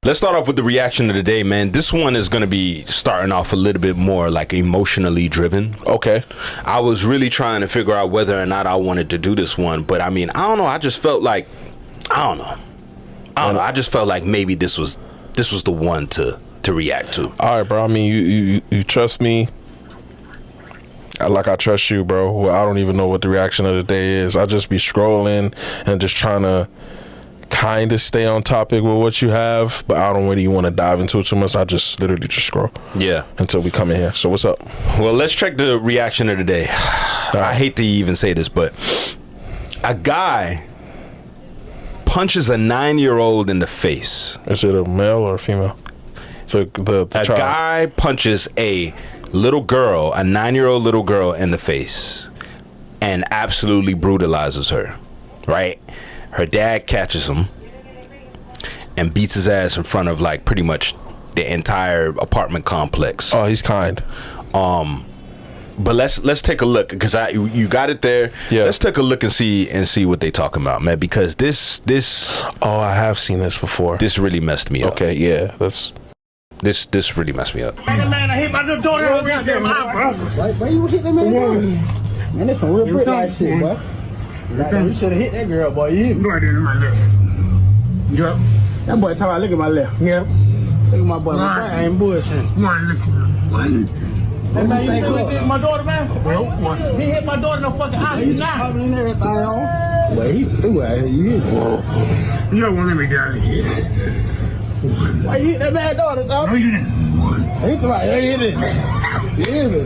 Let's start off with the reaction of the day, man. This one is going to be starting off a little bit more like emotionally driven. Okay. I was really trying to figure out whether or not I wanted to do this one, but I mean, I don't know. I just felt like, I don't know. I just felt like maybe this was the one to react to. All right, bro. I mean, you trust me. Like I trust you, bro. Well, I don't even know what the reaction of the day is. I just be scrolling and just trying to kind of stay on topic with what you have, but I don't really want to dive into it too much. I just literally just scroll. Yeah. Until we come in here. So what's up? Well, let's check the reaction of the day. I hate to even say this, but a guy punches a 9-year-old in the face. Is it a male or a female? The a child. guy punches a little girl, a 9-year-old little girl in the face and absolutely brutalizes her, right? Her dad catches him and beats his ass in front of like pretty much the entire apartment complex. Oh, he's kind. But let's take a look because you got it there. Yeah. Let's take a look and see what they talking about, man. Because this. Oh, I have seen this before. This really messed me up. Okay, yeah, that's. This really messed me up. Man, I hit my little daughter over there, bro. Why you hit that man? Man, that's some real brick like shit, boy. You should have hit that girl, boy. You hit me. Right in my left. Yep. That boy talking about, look at my left. Yep. Look at my boy. I ain't bullshit. One, listen. That man, you still hit my daughter, man? Well, one. He hit my daughter in the fucking eye. He's not. popping and everything on. Boy, he threw out here. You hit me. You don't want to let me down here. Why you hit that man daughter, dog? No, you didn't. He talking about, you hit it. You hear me?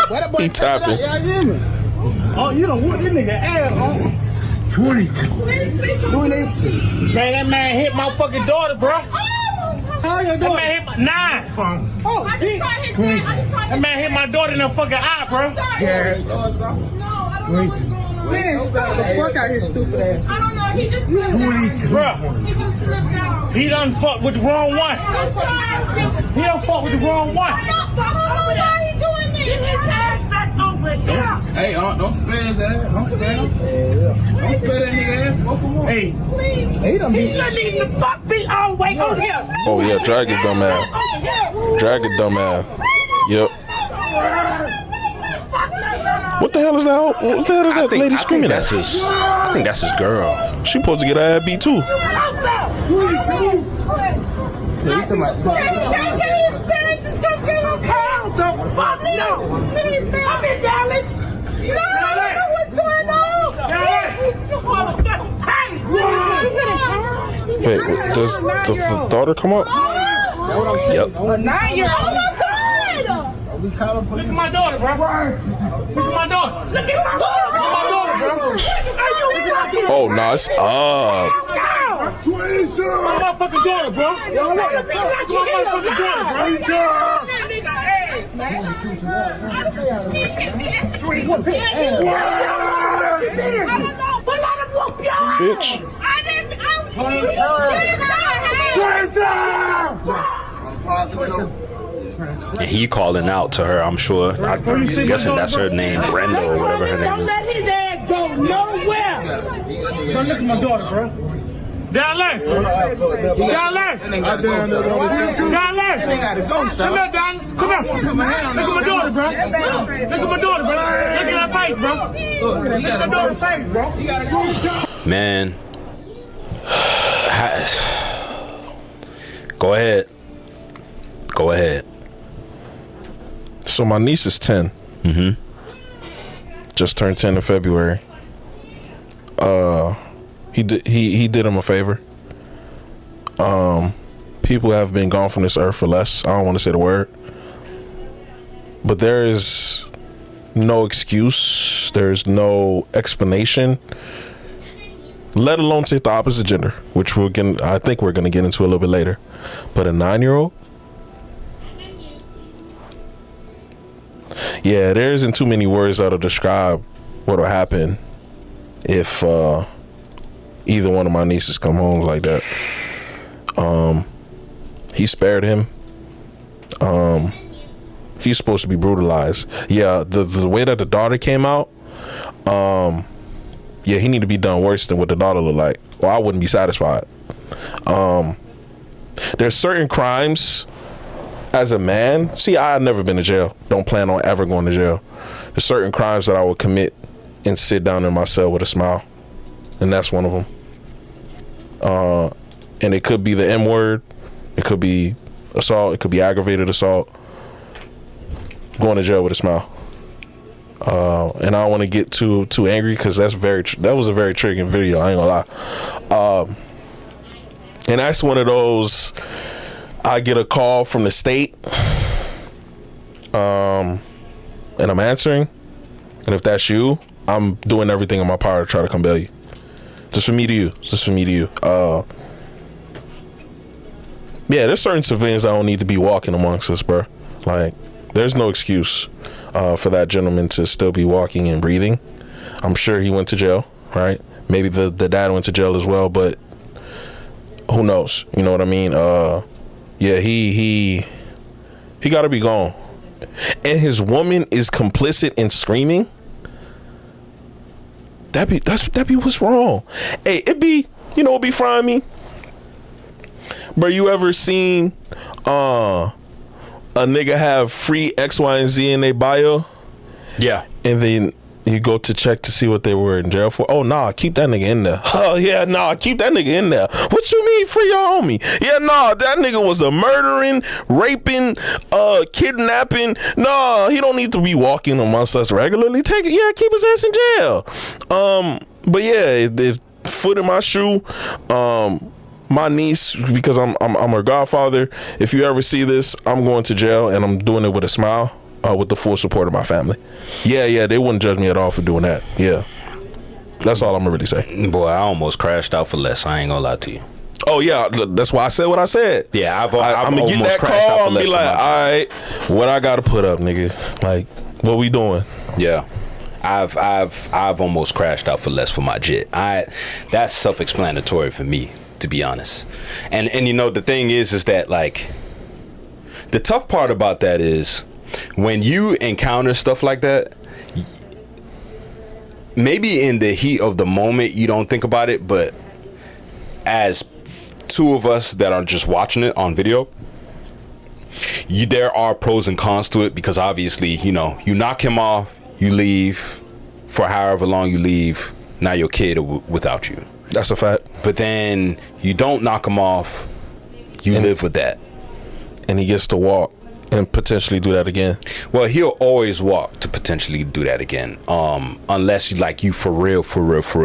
Why that boy He tapping. Yeah, you hear me? Oh, you done whooped this nigga ass, oh. 22. 22. Man, that man hit my fucking daughter, bro. How you That doing? man hit my 9. Oh, I just saw his dad. I just saw That his man hit my daughter in the fucking eye, bro. Yeah. No, I don't know what's going on. man, stop the fuck out here, stupid ass. I don't know. He just slipped down. 22. Bro, He just slipped down. he done fucked with the wrong one. I'm sorry. He done fucked with the wrong one. I don't know why he doing this. Get his ass back over there. Hey, don't spare that. Don't spare him. Don't spare that nigga ass. Fuck him up. Hey, Please. He done he beat shouldn't even fuck me all the way on here. Oh yeah, drag it, dumb ass. On here. Drag it, dumb ass. Yep. What the hell is that? What the hell is that lady screaming at? I think that's his girl. She supposed to get her ass beat too. Don't fuck me up. I'm in Dallas. Wait, does the daughter come up? Yep. Look at my daughter, bro. Look at my daughter. Look at my daughter. Look at my daughter, bro. Oh, no, it's up. My motherfucking daughter, bro. My motherfucking daughter, Bitch. And he calling out to her, I'm sure. I'm guessing that's her name, Brenda or whatever her name Don't is. let his ass go nowhere. Don't look at my daughter, bro. Down left. Down left. Down left. Come here, Don. Come here. Look at my daughter, bro. Look at my daughter, bro. Look at her face, bro. Look at my daughter's face, bro. Man. Go ahead. Go ahead. So my niece is 10. Mm-hmm. Just turned 10 in February. He did him a favor. People have been gone from this earth for less. I don't want to say the word, but there is no excuse. There's no explanation. Let alone take the opposite gender, which I think we're gonna get into a little bit later. But a 9-year-old. Yeah, there isn't too many words that'll describe what'll happen if either one of my nieces come home like that. He spared him. He's supposed to be brutalized. Yeah, the way that the daughter came out, yeah, he need to be done worse than what the daughter looked like. Or I wouldn't be satisfied. there's certain crimes as a man. See, I've never been to jail. Don't plan on ever going to jail. There's certain crimes that I would commit and sit down in my cell with a smile, and that's one of them. And it could be the M word, it could be assault, it could be aggravated assault. Going to jail with a smile. And I don't want to get too angry because that was a very triggering video. I ain't gonna lie. And that's one of those. I get a call from the state, and I'm answering. And if that's you, I'm doing everything in my power to try to come bail you. Just for me to you. Yeah, there's certain civilians that don't need to be walking amongst us, bro. Like, there's no excuse for that gentleman to still be walking and breathing. I'm sure he went to jail, right? Maybe the dad went to jail as well, but who knows? You know what I mean? Yeah, he got to be gone. And his woman is complicit in screaming. That be what's wrong. Hey, it'd be frying me. Bro, you ever seen a nigga have free X, Y, and Z in their bio? Yeah. And then you go to check to see what they were in jail for. Oh, nah, keep that nigga in there. Oh, yeah, nah, keep that nigga in there. What you mean free your homie? Yeah, nah, that nigga was a murdering, raping, kidnapping. Nah, he don't need to be walking amongst us regularly. Keep his ass in jail. But yeah, if foot in my shoe, my niece, because I'm her godfather, if you ever see this, I'm going to jail and I'm doing it with a smile. With the full support of my family. Yeah, they wouldn't judge me at all for doing that. Yeah. That's all I'm gonna really say. Boy, I almost crashed out for less. I ain't gonna lie to you. Oh, yeah. That's why I said what I said. Yeah, I'm gonna get that call and be like, all right, what I gotta put up, nigga? Like, what we doing? Yeah. I've almost crashed out for less for my jet. That's self-explanatory for me, to be honest. And you know, the thing is that, like, the tough part about that is when you encounter stuff like that, maybe in the heat of the moment you don't think about it, but as two of us that are just watching it on video, there are pros and cons to it, because obviously, you know, you knock him off, you leave for however long you leave, now your kid without you. That's a fact. But then you don't knock him off, you live with that. And he gets to walk and potentially do that again. Well, he'll always walk to potentially do that again, unless you for real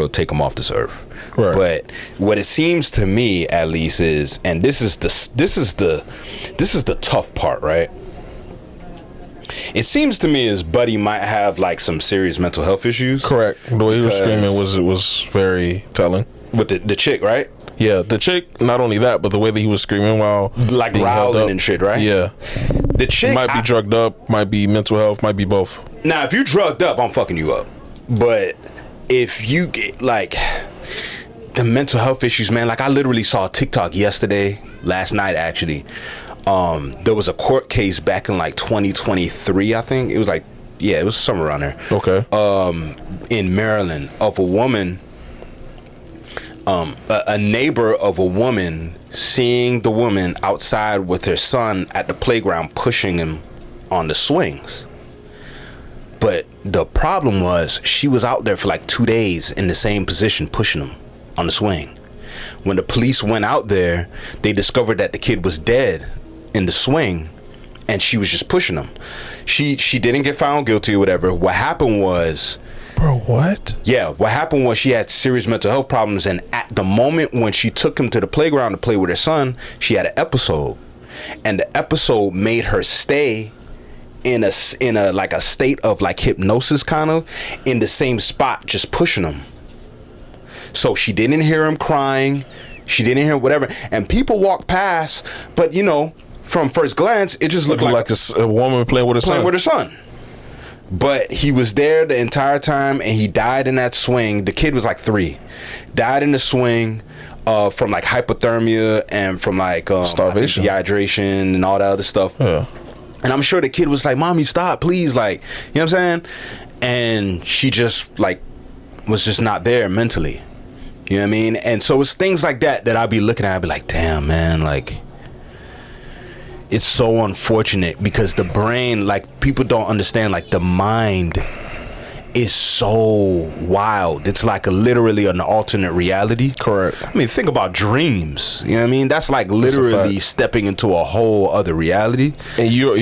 take him off this earth. Right. But what it seems to me, at least, is, and this is the tough part, right? It seems to me as Buddy might have like some serious mental health issues. Correct. The way he was screaming was very telling. With the chick, right? Yeah, the chick. Not only that, but the way that he was screaming while like growling and shit, right? Yeah. The chick might be drugged up, might be mental health, might be both. Now, if you drugged up, I'm fucking you up. But if you get like the mental health issues, man, like I literally saw a TikTok last night actually. There was a court case back in like 2023, I think. It was like, yeah, it was somewhere around there. Okay. In Maryland, of a woman, a neighbor of a woman seeing the woman outside with her son at the playground pushing him on the swings. But the problem was she was out there for like 2 days in the same position pushing him on the swing. When the police went out there, they discovered that the kid was dead in the swing and she was just pushing him. She didn't get found guilty or whatever. What happened was, bro, what? Yeah, what happened was she had serious mental health problems, and at the moment when she took him to the playground to play with her son, she had an episode, and the episode made her stay in a like a state of like hypnosis, kind of in the same spot, just pushing him. So she didn't hear him crying, she didn't hear whatever, and people walked past, but you know, from first glance, it just looked like a woman playing with her son. But he was there the entire time, and he died in that swing. The kid was like 3. Died in the swing from like hypothermia and from like starvation, dehydration, and all that other stuff. Yeah. And I'm sure the kid was like, "Mommy, stop, please!" Like, you know what I'm saying? And she just like was just not there mentally. You know what I mean? And so it's things like that I'll be looking at. I'll be like, "Damn, man! Like, it's so unfortunate because the brain, like, people don't understand, like, the mind is so wild. It's like literally an alternate reality. Correct. I mean, think about dreams. You know what I mean? That's like literally fact. stepping into a whole other reality. And your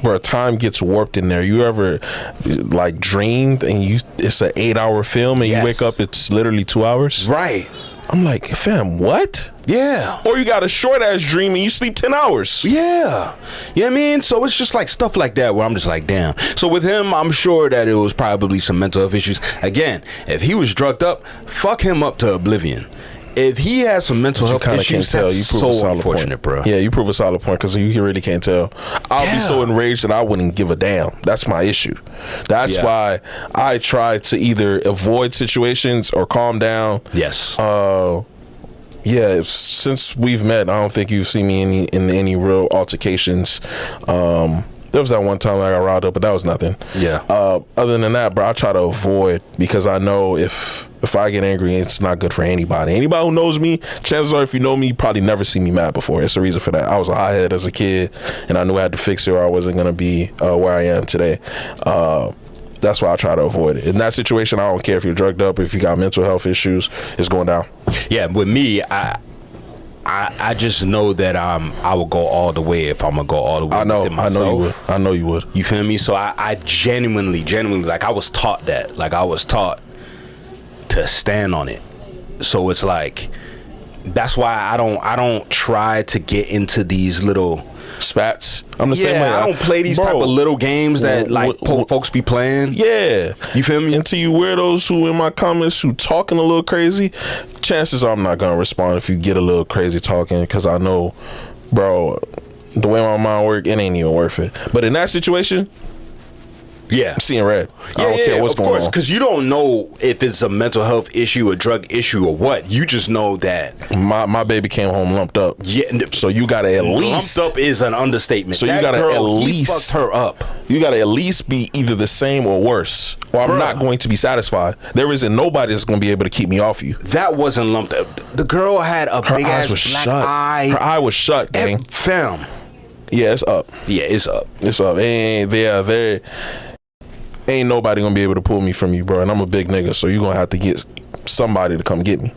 where time gets warped in there. You ever like dreamed and it's an 8-hour film and Yes. you wake up, it's literally 2 hours? Right. I'm like, fam, what? Yeah. Or you got a short ass dream and you sleep 10 hours. Yeah. You know what I mean? So it's just like stuff like that where I'm just like, damn. So with him, I'm sure that it was probably some mental health issues. Again, if he was drugged up, fuck him up to oblivion. If he has some mental health Kinda issues, can't tell. that's You prove a so solid unfortunate, point. bro. Yeah, you prove a solid point because you really can't tell. I'll be so enraged that I wouldn't give a damn. That's my issue. That's why I try to either avoid situations or calm down. Yes. Yeah, since we've met, I don't think you've seen me in any real altercations. There was that one time I got riled up, but that was nothing. Yeah. Other than that, bro, I try to avoid because I know if I get angry, it's not good for anybody. Anybody who knows me, chances are, if you know me, you probably never see me mad before. It's the reason for that. I was a hothead as a kid, and I knew I had to fix it or I wasn't gonna be where I am today. That's why I try to avoid it. In that situation, I don't care if you're drugged up, if you got mental health issues, it's going down. Yeah, with me, I just know that I will go all the way if I'm gonna go all the way. I know within myself. you would. I know you would. You feel me? So I genuinely, like, I was taught that. Like, I was taught to stand on it. So it's like, that's why I don't try to get into these little spats. I'm the same way. I don't play these type of little games that folks be playing. Yeah, you feel me? And to you weirdos who in my comments who talking a little crazy, chances are I'm not gonna respond if you get a little crazy talking, because I know, bro, the way my mind work, it ain't even worth it. But in that situation, yeah, I'm seeing red. I don't care what's going on. Because you don't know if it's a mental health issue, a drug issue, or what. You just know that my baby came home lumped up. Yeah, so you gotta at least, lumped up is an understatement. So that you gotta girl, at he least fucked her up. You gotta at least be either the same or worse, or I'm not going to be satisfied. There isn't nobody that's gonna be able to keep me off you. That wasn't lumped up. The girl had a big ass black eye. Her eye was shut, gang. Fam. Yeah, it's up. Yeah, it's up. It's up. Ain't nobody gonna be able to pull me from you, bro. And I'm a big nigga, so you gonna have to get somebody to come get me.